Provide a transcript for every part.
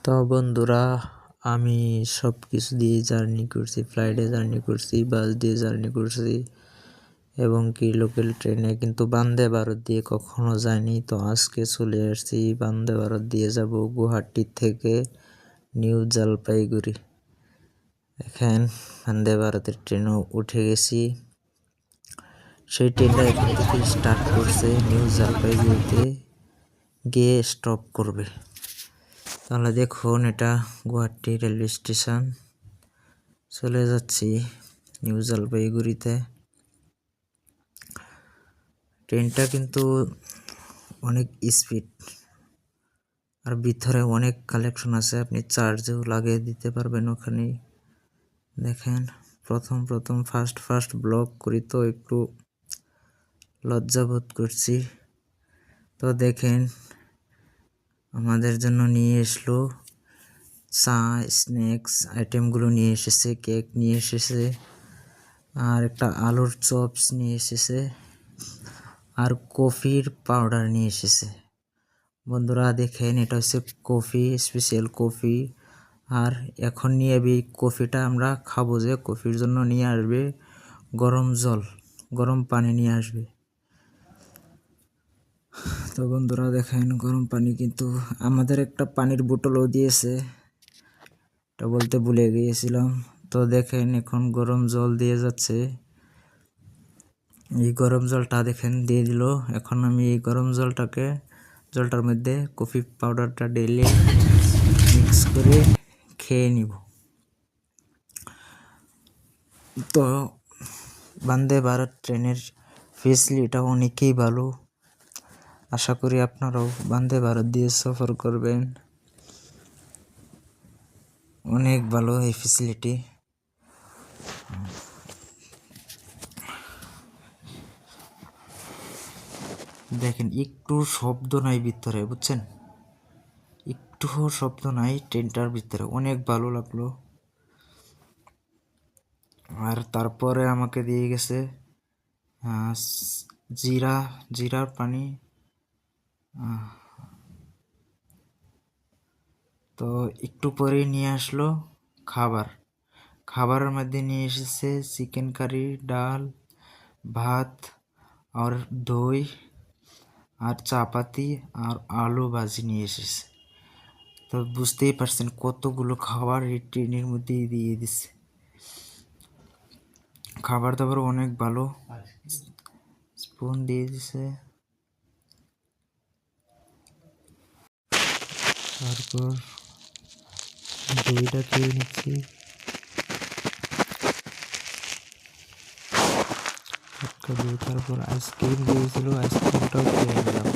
তো বন্ধুরা, আমি সব কিছু দিয়ে জার্নি করছি, ফ্লাইটে জার্নি করছি, বাস দিয়ে জার্নি করছি এবং কি লোকাল ট্রেনে, কিন্তু বন্দে ভারত দিয়ে কখনো যাইনি। তো আজকে চলে আসছি বন্দে ভারত দিয়ে যাব গুয়াহাটি থেকে নিউ জলপাইগুড়ি। এখন বন্দে ভারতের ট্রেনে উঠে গেছি। সেই ট্রেনটা এখান থেকে স্টার্ট করছে, নিউ জলপাইগুড়িতে গিয়ে স্টপ করবে। তাহলে দেখুন, এটা গুয়াহাটি রেলওয়ে স্টেশন। চলে যাচ্ছি নিউ জলপাইগুড়িতে। ট্রেনটা কিন্তু অনেক স্পিড, আর ভিতরে অনেক কালেকশন আছে, আপনি চার্জও লাগিয়ে দিতে পারবেন ওখানে। দেখেন, প্রথম ফার্স্ট ব্লগ করি তো একটু লজ্জাবোধ করছি। তো দেখেন, আমাদের জন্য নিয়ে এসলো চা, স্ন্যাক্স আইটেমগুলো নিয়ে এসেছে, কেক নিয়ে এসেছে, আর একটা আলুর চপস নিয়ে এসেছে, আর কফির পাউডার নিয়ে এসেছে। বন্ধুরা দেখেন, এটা হচ্ছে কফি, স্পেশাল কফি। আর এখন নিয়ে কফিটা আমরা খাবো, যে কফির জন্য নিয়ে আসবে গরম জল, গরম পানি নিয়ে আসবে। তো বন্ধুরা দেখেন, গরম পানি, কিন্তু আমাদের একটা পানির বোতলও দিয়েছে, এটা বলতে ভুলে গিয়েছিলাম। তো দেখেন, এখন গরম জল দিয়ে যাচ্ছে। এই গরম জলটা দেখেন দিয়ে দিল। এখন আমি এই গরম জলটার মধ্যে কফি পাউডারটা ঢেলে মিক্স করে খেয়ে নিব। তো বন্দে ভারত ট্রেনের ফেসিলিটিটা অনেকই ভালো। আশা করি আপনারাও বন্দে ভারত দিয়ে সফর করবেন। অনেক ভালো এই ফেসিলিটি। দেখেন, একটু শব্দ নাই ভিতরে, বুঝছেন? একটু শব্দ নাই ট্রেনটার ভিতরে, অনেক ভালো লাগলো। আর তারপরে আমাকে দিয়ে গেছে জিরার পানি। তো একটু পরেই নিয়ে আসলো খাবারের মধ্যে নিয়ে এসেছে চিকেন কারি, ডাল, ভাত, আর দই, আর চাপাতি, আর আলু ভাজি নিয়ে এসেছে। তো বুঝতেই পারছেন কতগুলো খাবার এই ট্রেনের মধ্যে দিয়ে দিচ্ছে। খাবার দাবার অনেক ভালো, স্পুন দিয়ে দিছে। তারপর দইটা খেয়ে নিচ্ছি। তারপর আইসক্রিম দিয়েছিল, আইসক্রিমটাও খেয়ে নিলাম।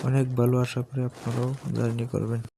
অনেক ভালো, আশা করি আপনারাও জার্নি করবেন।